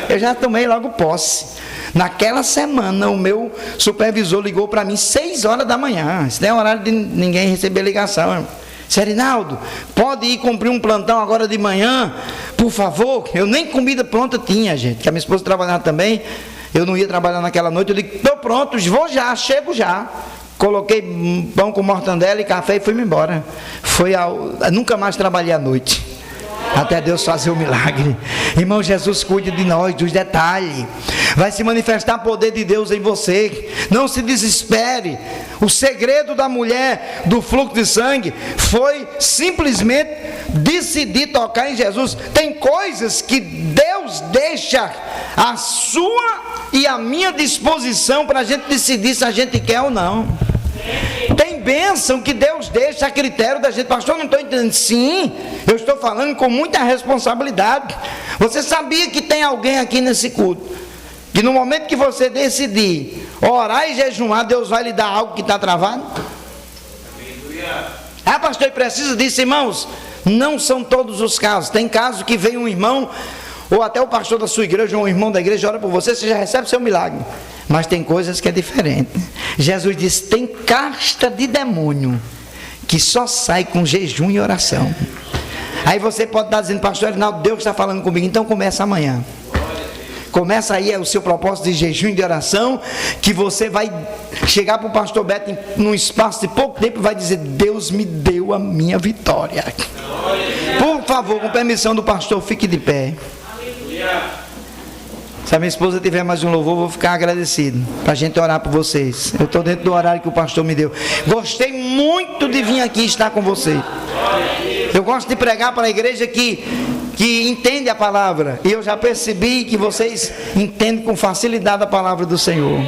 Eu já tomei logo posse. Naquela semana o meu supervisor ligou para mim 6 horas da manhã. Isso não é horário de ninguém receber ligação, irmão. Erinaldo, pode ir cumprir um plantão agora de manhã, por favor? Eu nem comida pronta tinha, gente, que a minha esposa trabalhava também. Eu não ia trabalhar naquela noite. Eu digo: estou pronto, vou já, chego já. Coloquei pão com mortandela e café e fui-me embora. Nunca mais trabalhei à noite. até Deus fazer o milagre. Irmão, Jesus cuida de nós, dos detalhes. Vai se manifestar o poder de Deus em você. Não se desespere. O segredo da mulher do fluxo de sangue foi simplesmente decidir tocar em Jesus. Tem coisas que Deus deixa a sua e a minha disposição para a gente decidir se a gente quer ou não. Tem bênção que Deus deixa a critério da gente. Pastor, não estou entendendo. Sim, eu estou falando com muita responsabilidade. Você sabia que tem alguém aqui nesse culto que no momento que você decidir orar e jejuar, Deus vai lhe dar algo que está travado? Ah, pastor, precisa disso, irmãos? Não são todos os casos. Tem casos que vem um irmão, ou até o pastor da sua igreja, ou um irmão da igreja, ora por você, você já recebe seu milagre. Mas tem coisas que é diferente. Jesus disse: tem casta de demônio que só sai com jejum e oração. Aí você pode estar dizendo: pastor Erinaldo, Deus está falando comigo. Então começa amanhã. Começa aí o seu propósito de jejum e de oração, que você vai chegar para o pastor Beto num espaço de pouco tempo e vai dizer: Deus me deu a minha vitória. Por favor, com permissão do pastor, fique de pé. Se a minha esposa tiver mais um louvor, eu vou ficar agradecido para a gente orar por vocês. Eu estou dentro do horário que o pastor me deu. Gostei muito de vir aqui estar com vocês. Eu gosto de pregar para a igreja que entende a palavra. E eu já percebi que vocês entendem com facilidade a palavra do Senhor.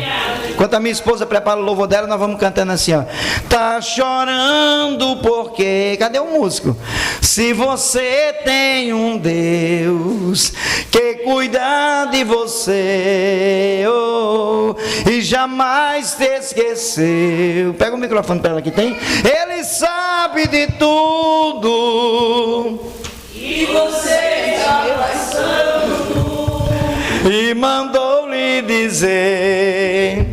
Enquanto a minha esposa prepara o louvor dela, nós vamos cantando assim, ó. Tá chorando porque... Cadê o músico? Se você tem um Deus que cuida de você, oh, e jamais te esqueceu. Pega o microfone para ela que tem. Ele sabe de tudo. E você está passando. E mandou-lhe dizer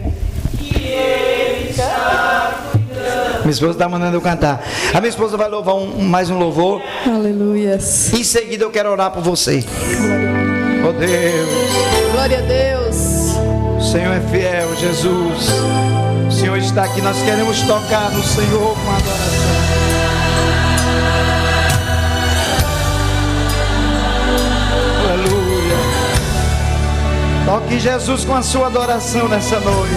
que ele está cuidando. Minha esposa está mandando eu cantar. A minha esposa vai louvar mais um louvor. Aleluias. Em seguida eu quero orar por você. Oh Deus. Glória a Deus. O Senhor é fiel, Jesus. O Senhor está aqui. Nós queremos tocar no Senhor com adoração. Toque Jesus com a sua adoração nessa noite.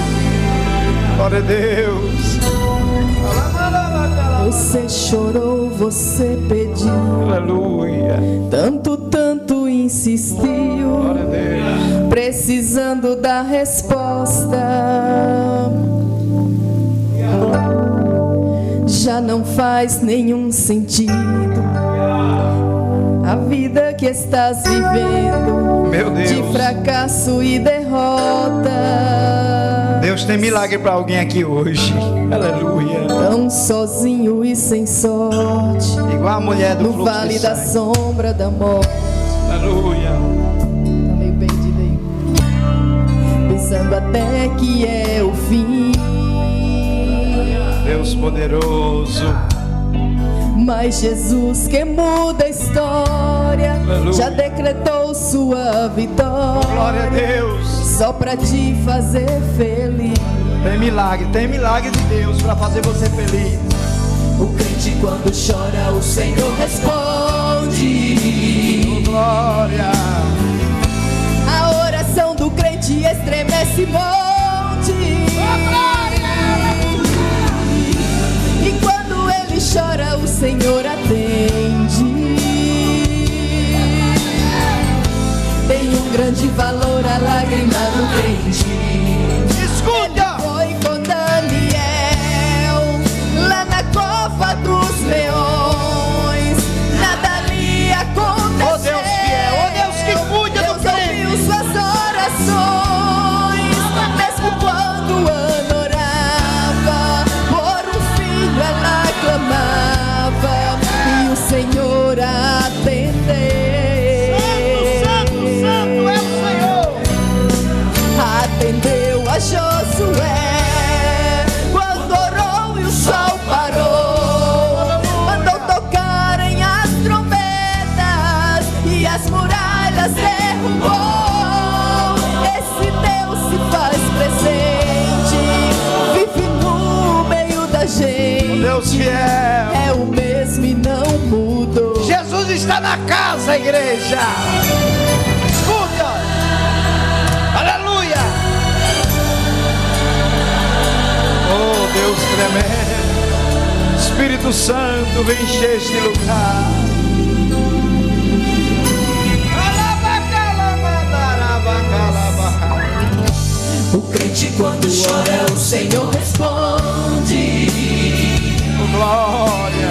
Glória a Deus. Você chorou, você pediu. Aleluia. Tanto insistiu. Glória a Deus. Precisando da resposta. Já não faz nenhum sentido a vida que estás vivendo, meu Deus, de fracasso e derrota. Deus tem milagre para alguém aqui hoje. Aleluia. Tão sozinho e sem sorte, igual a mulher do no vale da sombra da morte. Aleluia. Tá meio perdido aí. Pensando até que é o fim. Deus poderoso. Mas Jesus, que muda a história, aleluia, já decretou sua vitória. Glória a Deus. Só pra te fazer feliz. Tem milagre de Deus para fazer você feliz. O crente quando chora, o Senhor responde. Glória. A oração do crente estremece monte. E quando ele chora, o Senhor atende. Tem um grande valor a lágrima do crente. Escuta! Ele foi com Daniel lá na cova dos leões. Nada lhe aconteceu. Oh Deus fiel, oh Deus que cuida do crente. Deus ouviu suas orações, mesmo quando Ana orava, por um filho ela clamava e o Senhor atendeu. Santo, santo, santo é o Senhor. Atendeu. dessa igreja. Escuta. Aleluia. Oh, Deus tremendo. Espírito Santo, vem encher este lugar. O crente quando chora, o Senhor responde. Oh, glória.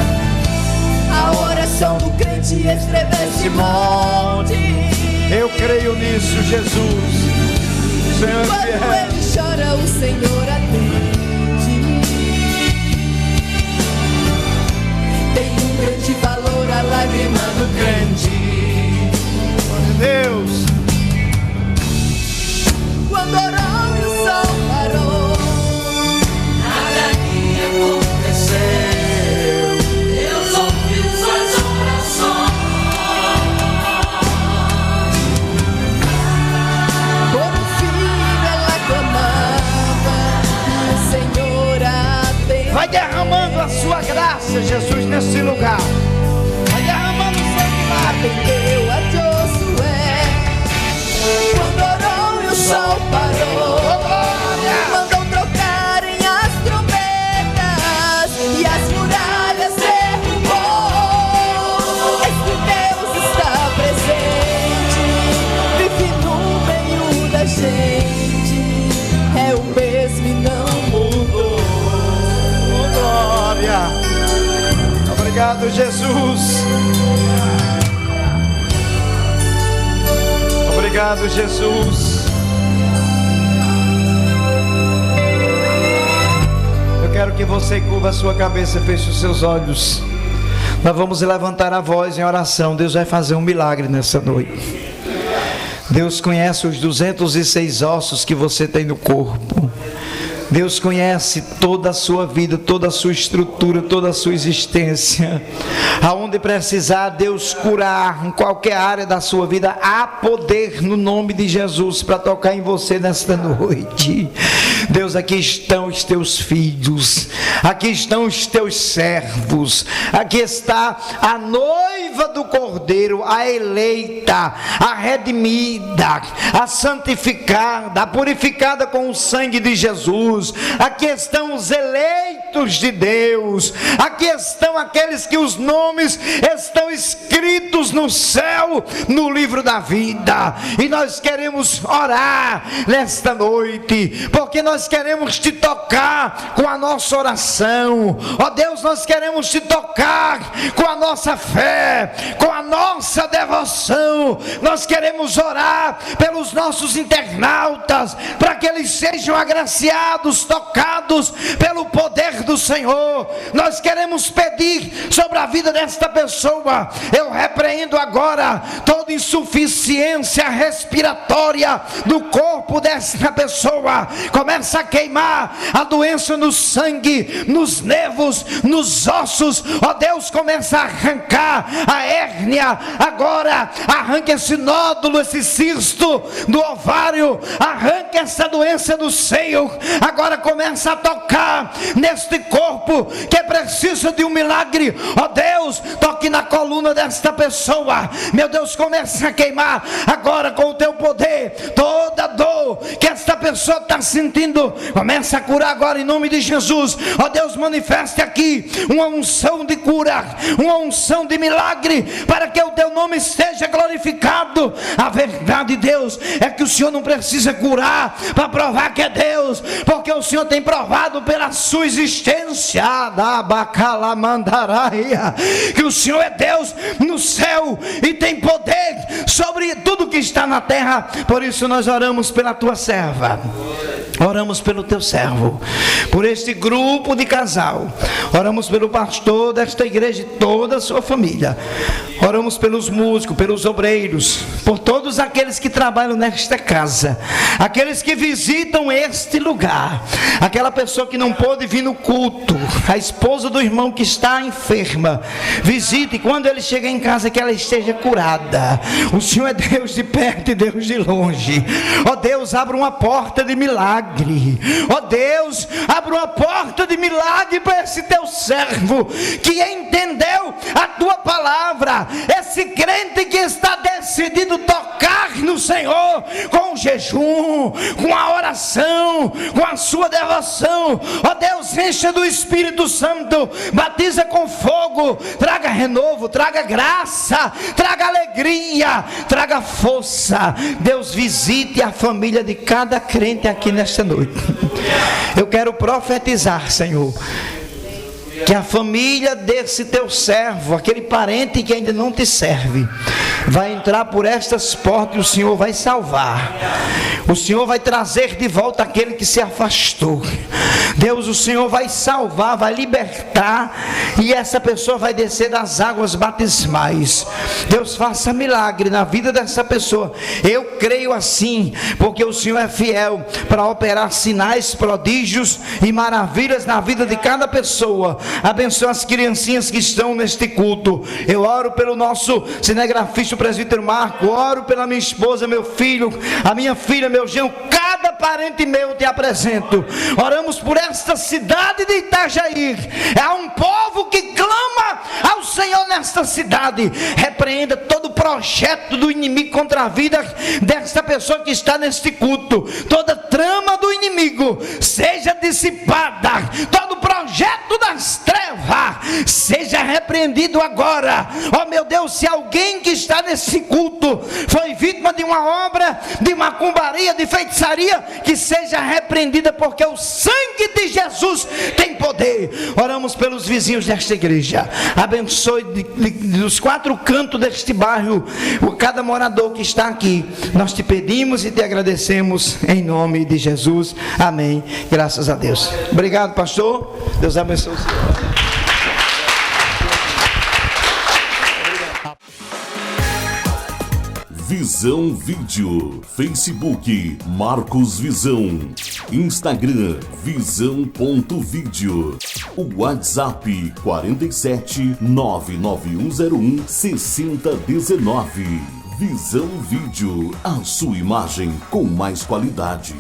A oração do crente estremece monte. Eu creio nisso, Jesus. O Senhor é Quando fiel. ele chora, o Senhor atende. Tem um grande valor a lágrima do crente. Deus. Quando orou e o sol parou, Nada me aconteceu. Deus ouviu suas orações. por um filho ela clamava, e o Senhor atendeu. Vai derramando a sua graça, Jesus, nesse lugar. Vai derramando o seu milagre. Atendeu a Josué. Quando orou e o sol parou, mandou trocarem as trombetas e as muralhas derrubou. Este Deus está presente, vive no meio da gente, é o mesmo e não mudou. Oh, glória. Obrigado, Jesus. Obrigado, Jesus. Eu quero que você curva a sua cabeça e feche os seus olhos. Nós vamos levantar a voz em oração. Deus vai fazer um milagre nessa noite. Deus conhece os 206 ossos que você tem no corpo. Deus conhece toda a sua vida, toda a sua estrutura, toda a sua existência. Aonde precisar Deus curar, em qualquer área da sua vida, há poder no nome de Jesus para tocar em você nesta noite. Deus, aqui estão os teus filhos, aqui estão os teus servos, aqui está a noiva do Cordeiro, a eleita, a redimida, a santificada, a purificada com o sangue de Jesus. Aqui estão os eleitos de Deus, aqui estão aqueles que os nomes estão escritos no céu, no livro da vida. E nós queremos orar nesta noite, porque nós queremos te tocar com a nossa oração. Ó Deus, nós queremos te tocar com a nossa fé, com a nossa devoção. Nós queremos orar pelos nossos internautas, para que eles sejam agraciados, tocados pelo poder do Senhor. Nós queremos pedir sobre a vida desta pessoa. Eu repreendo agora toda insuficiência respiratória do corpo desta pessoa. Começa a queimar a doença no sangue, nos nervos, nos ossos. Ó Deus, começa a arrancar a hérnia agora. Arranca esse nódulo, esse cisto do ovário. Arranca essa doença do seio. Agora começa a tocar neste corpo que precisa de um milagre. Ó Deus, toque na coluna desta pessoa. Meu Deus, começa a queimar agora com o teu poder toda dor que esta pessoa está sentindo. Começa a curar agora em nome de Jesus. Ó Deus, manifeste aqui uma unção de cura, uma unção de milagre, para que o teu nome seja glorificado. A verdade, Deus, é que o Senhor não precisa curar para provar que é Deus, porque o Senhor tem provado pela sua existência da Bacalamandaria, que o Senhor é Deus no céu e tem poder sobre tudo que está na terra. Por isso nós oramos pela tua serva, oramos pelo teu servo, por este grupo de casal, oramos pelo pastor desta igreja e toda a sua família, oramos pelos músicos, pelos obreiros, por todos aqueles que trabalham nesta casa, aqueles que visitam este lugar, aquela pessoa que não pôde vir no culto, a esposa do irmão que está enferma, visite, e quando ele chegar em casa que ela esteja curada. O Senhor é Deus de perto e Deus de longe. Ó Deus, abra uma porta de milagre milagre. Ó Deus, abra uma porta de milagre para esse teu servo que entendeu a tua palavra, esse crente que está decidido a tocar no Senhor com o jejum, com a oração, com a sua devoção. Ó Deus, encha do Espírito Santo, batiza com fogo, traga renovo, traga graça, traga alegria, traga força. Deus, visite a família de cada crente aqui nesta noite. Eu quero profetizar, Senhor, que a família desse teu servo, aquele parente que ainda não te serve, vai entrar por estas portas e o Senhor vai salvar. O Senhor vai trazer de volta aquele que se afastou. Deus, o Senhor vai salvar, vai libertar, e essa pessoa vai descer das águas batismais. Deus, faça milagre na vida dessa pessoa. Eu creio assim, porque o Senhor é fiel para operar sinais, prodígios e maravilhas na vida de cada pessoa. Abençoa as criancinhas que estão neste culto. Eu oro pelo nosso cinegrafista, o presbítero Marco. Oro pela minha esposa, meu filho, a minha filha, meu genro. Cada parente meu te apresento. Oramos por esta cidade de Itajaí. É um povo que clama ao Senhor nesta cidade. Repreenda todo projeto do inimigo contra a vida desta pessoa que está neste culto. Toda trama do inimigo seja dissipada. Todo projeto das trevas seja repreendido agora. Ó meu Deus, se alguém que está nesse culto foi vítima de uma obra de macumbaria, de feitiçaria, que seja repreendida, porque o sangue de Jesus tem poder. Oramos pelos vizinhos desta igreja. Abençoe dos 4 cantos deste bairro cada morador que está aqui. Nós te pedimos e te agradecemos em nome de Jesus. Amém. Graças a Deus. Obrigado, pastor. Deus abençoe o senhor. Visão Vídeo, Facebook Marcos Visão, Instagram visão.vídeo, o WhatsApp 47 99101 6019. Visão Vídeo, a sua imagem com mais qualidade.